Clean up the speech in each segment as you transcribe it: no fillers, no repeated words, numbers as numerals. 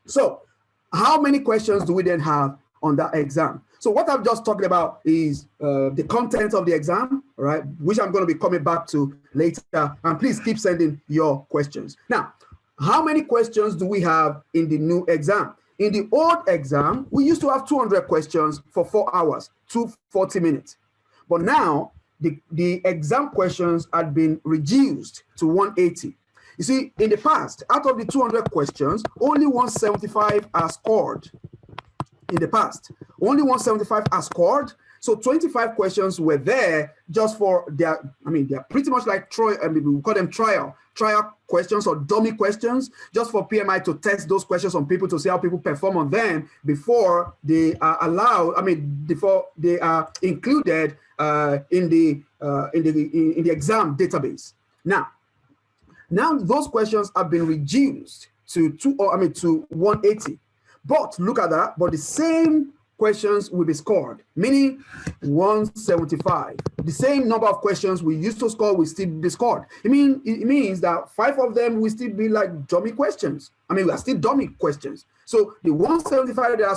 So how many questions do we then have on that exam? So what I've just talked about is the content of the exam, right, which I'm going to be coming back to later. And please keep sending your questions. Now, how many questions do we have in the new exam? In the old exam, we used to have 200 questions for 4 hours, 240 minutes. But now, the exam questions had been reduced to 180. You see, in the past, out of the 200 questions, only 175 are scored. In the past, only 175 are scored. So 25 questions were there just for their, they're pretty much like we call them trial questions or dummy questions, just for PMI to test those questions on people to see how people perform on them before they are allowed, before they are included in the exam database. Now those questions have been reduced to 180. But look at that, but the same questions will be scored, meaning 175. The same number of questions we used to score will still be scored. It means that 5 of them will still be like dummy questions. We are still dummy questions. So the 175 that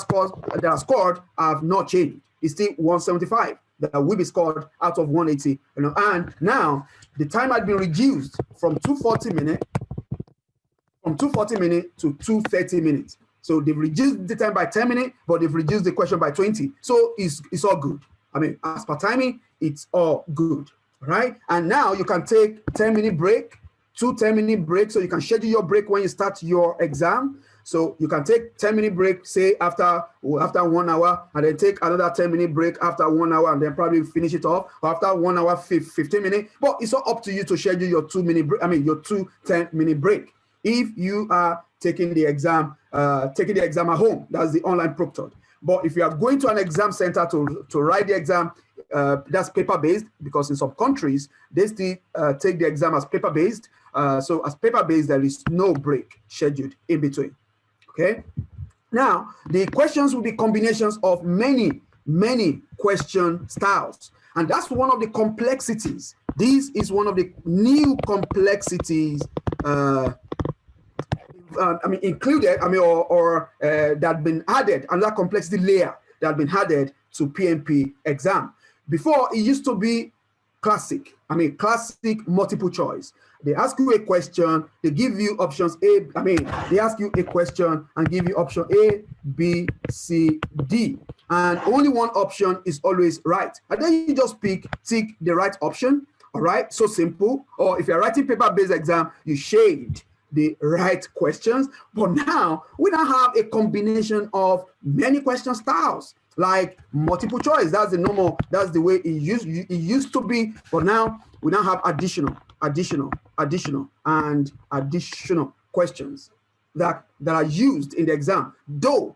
are scored have not changed. It's still 175 that will be scored out of 180. And now the time had been reduced from 240 minutes to 230 minutes. So they've reduced the time by 10 minutes, but they've reduced the question by 20. So it's all good. As per timing, it's all good, right? And now you can take 10-minute break, 2 10-minute breaks, so you can schedule your break when you start your exam. So you can take 10-minute break, say after 1 hour, and then take another 10-minute break after 1 hour, and then probably finish it off, or after 1 hour, 15 minutes. But it's all up to you to schedule your 2-minute break, your 2 10-minute break. If you are taking the exam at home, that's the online proctored. But if you are going to an exam center to write the exam, that's paper-based, because in some countries, they still take the exam as paper-based. So as paper-based, there is no break scheduled in between, okay? Now, the questions will be combinations of many question styles. And that's one of the complexities. This is one of the new complexities included, that had been added, another complexity layer that had been added to PMP exam. Before, it used to be classic multiple choice. They ask you a question, they give you options they ask you a question and give you option A, B, C, D. And only one option is always right. And then you just tick the right option, all right? So simple. Or if you're writing paper-based exam, you shade the right questions. But now we now have a combination of many question styles, like multiple choice. That's the way it used to be. But now we now have additional questions that are used in the exam. Though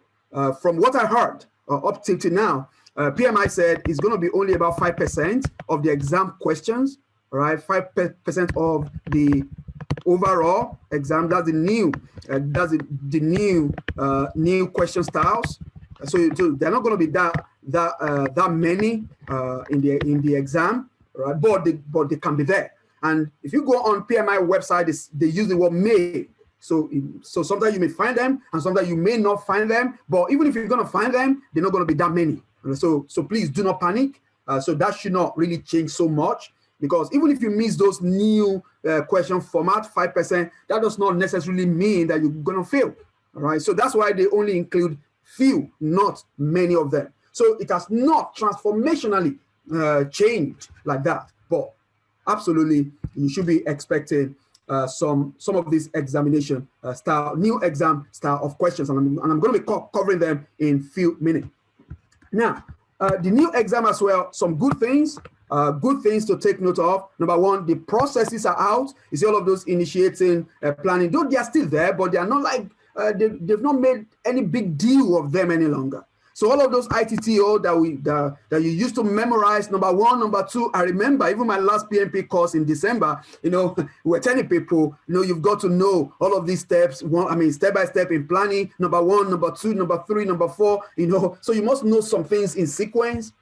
from what I heard up till now, PMI said it's going to be only about 5% of the exam questions, all right? 5% of the overall exam. That's the new question styles. So they're not going to be that many in the exam, right? But they can be there. And if you go on PMI website, they use the word may. So sometimes you may find them, and sometimes you may not find them. But even if you're going to find them, they're not going to be that many. So please do not panic. So that should not really change so much, because even if you miss those new question format, 5%, that does not necessarily mean that you're going to fail. All right. So that's why they only include few, not many of them. So it has not transformationally changed like that. But absolutely, you should be expecting some of this examination style, new exam style of questions, and I'm going to be covering them in few minutes. Now, the new exam as well, some good things to take note of. Number one, the processes are out. You see all of those initiating, planning, though they are still there, but they are not like, they've not made any big deal of them any longer. So all of those ITTO that you used to memorize, number one, number two, I remember even my last PMP course in December, we were telling people, you've got to know all of these steps, step by step in planning, number one, number two, number three, number four, so you must know some things in sequence.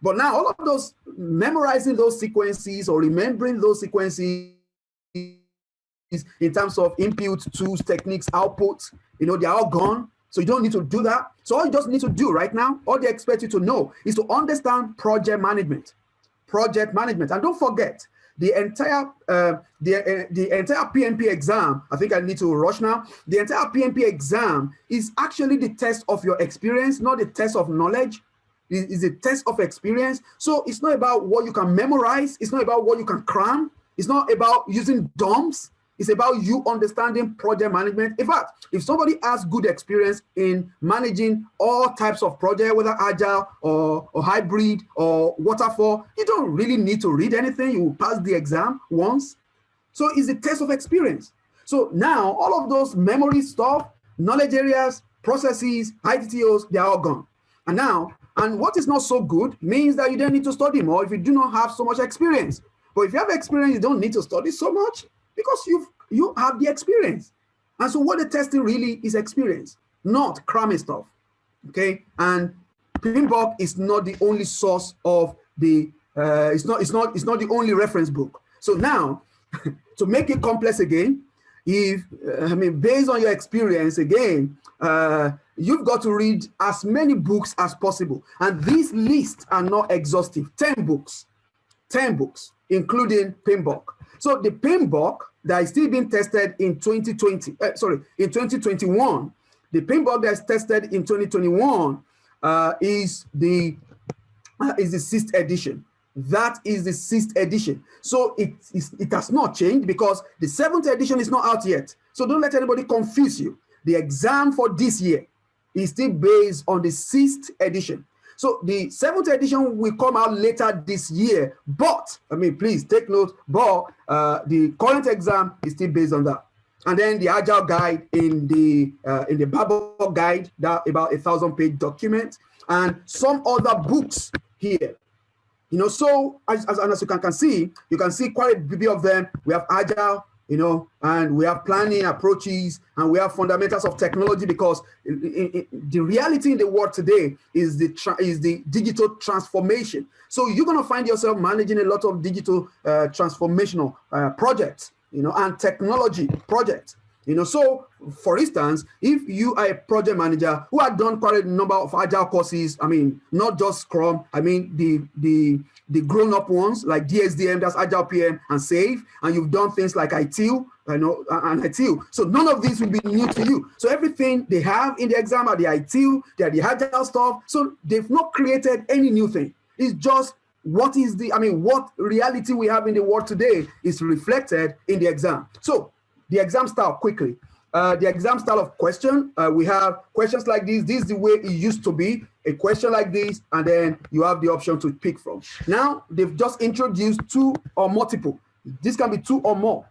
But now all of those, memorizing those sequences or remembering those sequences in terms of input, tools, techniques, outputs, You know, they're all gone. So you don't need to do that. So all you just need to do right now, all they expect you to know is to understand project management. Project management. And don't forget, the entire PMP exam, I think I need to rush now. The entire PMP exam is actually the test of your experience, not the test of knowledge. It's a test of experience. So it's not about what you can memorize. It's not about what you can cram. It's not about using dumps. It's about you understanding project management. In fact, if somebody has good experience in managing all types of projects, whether agile or hybrid or waterfall, you don't really need to read anything. You will pass the exam once. So it's a test of experience. So now all of those memory stuff, knowledge areas, processes, ITTOs, they're all gone. And what is not so good means that you don't need to study more if you do not have so much experience. But if you have experience, you don't need to study so much, because you have the experience. And so what the testing really is experience, not cramming stuff. Okay. And PMBOK is not the only source of the it's not the only reference book. So now to make it complex again, if based on your experience again, you've got to read as many books as possible. And these lists are not exhaustive. 10 books, including PMBOK. So the PMBOK that is still being tested in 2021, the PMBOK that's tested in 2021 is the 6th edition. That is the 6th edition. So it has not changed, because the 7th edition is not out yet. So don't let anybody confuse you. The exam for this year is still based on the 6th edition. So the 7th edition will come out later this year, but please take note, but the current exam is still based on that. And then the Agile guide in the Babel guide, that about 1,000-page document, and some other books here. You know, so as you can see, you can see quite a bit of them. We have Agile, you know, and we have planning approaches, and we have fundamentals of technology, because the reality in the world today is the digital transformation. So you're going to find yourself managing a lot of digital transformational projects, you know, and technology projects. You know, so for instance, if you are a project manager who had done quite a number of agile courses, not just Scrum, the grown-up ones like DSDM, that's Agile PM, and SAFe, and you've done things like ITIL, and ITIL. So none of these will be new to you. So everything they have in the exam are the ITIL, they are the agile stuff. So they've not created any new thing. It's just what reality we have in the world today is reflected in the exam. So the exam style, quickly. The exam style of question, we have questions like this. This is the way it used to be, a question like this, and then you have the option to pick from. Now, they've just introduced 2 or multiple. This can be 2 or more,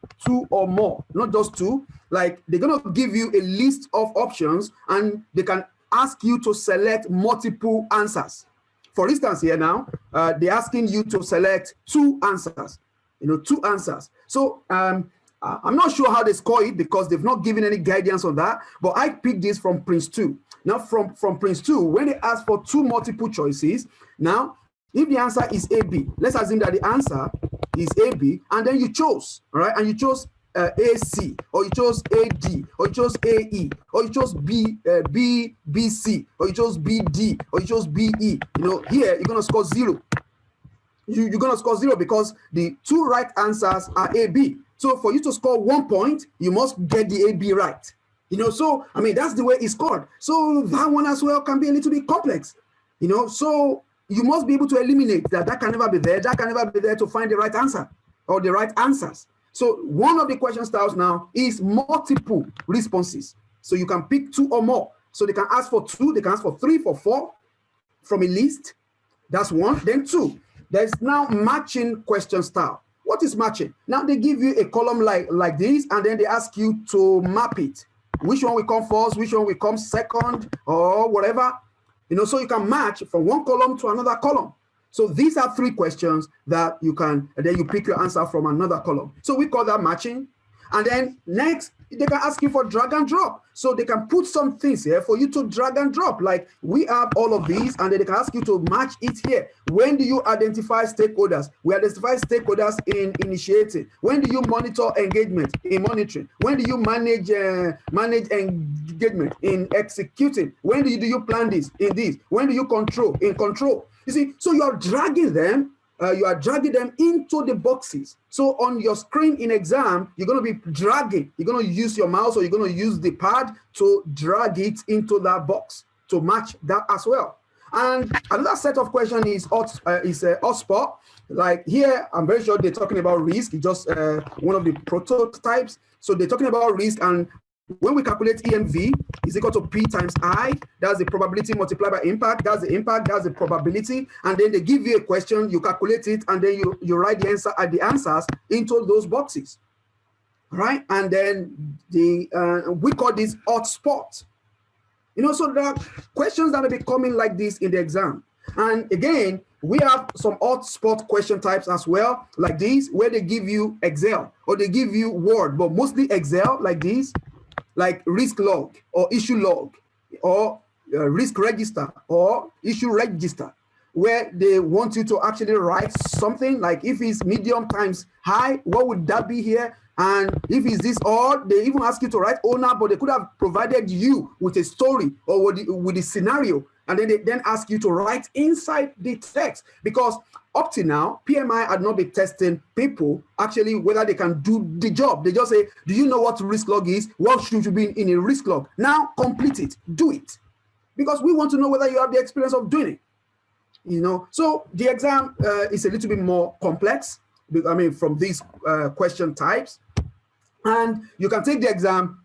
not just 2. Like, they're going to give you a list of options, and they can ask you to select multiple answers. For instance, here now, they're asking you to select 2 answers, 2 answers. So, I'm not sure how they score it, because they've not given any guidance on that, but I picked this from Prince 2. Now, from Prince 2, when they ask for 2 multiple choices, now, if the answer is AB, let's assume that the answer is AB, and then you chose, all right, and you chose AC, or you chose AD, or you chose AE, or you chose BC, or you chose BD, or you chose BE. Here, you're going to score 0. You're going to score 0 because the 2 right answers are AB. So for you to score 1 point, you must get the AB right. So that's the way it's scored. So that one as well can be a little bit complex. So you must be able to eliminate that can never be there. That can never be there to find the right answer or the right answers. So one of the question styles now is multiple responses. So you can pick 2 or more. So they can ask for 2, they can ask for 3, for 4 from a list. That's 1. Then 2. There's now matching question style. What is matching? Now they give you a column like this, and then they ask you to map it. Which one will come first, which one will come second, or whatever. So you can match from one column to another column. So these are 3 questions that you can, and then you pick your answer from another column. So we call that matching. And then next, they can ask you for drag and drop. So they can put some things here for you to drag and drop. Like we have all of these, and then they can ask you to match it here. When do you identify stakeholders? We identify stakeholders in initiating. When do you monitor engagement? In monitoring. When do you manage engagement? In executing. When do you plan this? In this. When do you control? In control. You see, so you are dragging them. You are dragging them into the boxes. So on your screen in exam, you're going to be dragging. You're going to use your mouse, or you're going to use the pad to drag it into that box to match that as well. And another set of questions is hotspot. Like here, I'm very sure they're talking about risk. It's just one of the prototypes. So they're talking about risk, and when we calculate EMV is equal to P times I, that's the probability multiplied by impact, that's the impact, that's the probability, and then they give you a question, you calculate it, and then you write the answers into those boxes, right? And then we call this hotspot. You know, so there are questions that may be coming like this in the exam. And again, we have some hotspot question types as well, like these, where they give you Excel, or they give you Word, but mostly Excel, like these, like risk log or issue log or risk register or issue register, where they want you to actually write something like if it's medium times high, what would that be here? And if it's this, or they even ask you to write owner, but they could have provided you with a story or with the scenario, and then they then ask you to write inside the text, because up to now, PMI had not been testing people actually whether they can do the job. They just say, do you know what risk log is? What should you be in a risk log? Now complete it, do it. Because we want to know whether you have the experience of doing it. You know, so the exam is a little bit more complex, I mean, from these question types. And you can take the exam